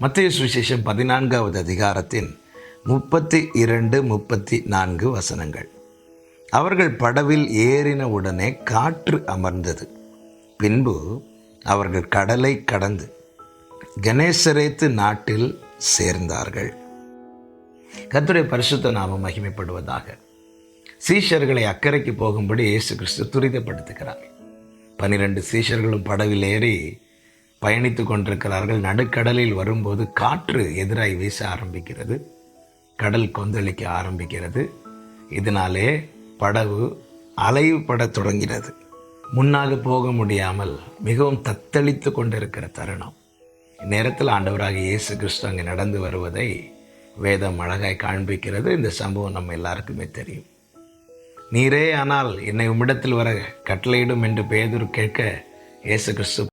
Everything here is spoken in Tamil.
மத்தேயு சுவிசேஷம் 14வது அதிகாரத்தின் 32-34 வசனங்கள். அவர்கள் படவில் ஏறின உடனே காற்று அமர்ந்தது. பின்பு அவர்கள் கடலை கடந்து கெனேசரேத்து நாட்டில் சேர்ந்தார்கள். கர்த்தருடைய பரிசுத்த நாமம் மகிமைப்படுவதாக. சீஷர்களை அக்கறைக்கு போகும்படி இயேசு கிறிஸ்து துரிதப்படுத்துகிறார். 12 சீஷர்களும் படவில் ஏறி பயணித்து கொண்டிருக்கிறார்கள். நடுக்கடலில் வரும்போது காற்று எதிராய் வீச ஆரம்பிக்கிறது. கடல் கொந்தளிக்க ஆரம்பிக்கிறது. இதனாலே படகு அலைவுபட தொடங்கினது. முன்னாக போக முடியாமல் மிகவும் தத்தளித்து கொண்டிருக்கிற தருணம். இந்நேரத்தில் ஆண்டவராக இயேசு கிறிஸ்து அங்கே நடந்து வருவதை வேதம் அழகாய் காண்பிக்கிறது. இந்த சம்பவம் நம்ம எல்லாருக்குமே தெரியும். நீரே ஆனால் என்னை உம்மிடத்தில் வர கட்டளையிடும் என்று பேதுரு கேட்க இயேசு கிறிஸ்து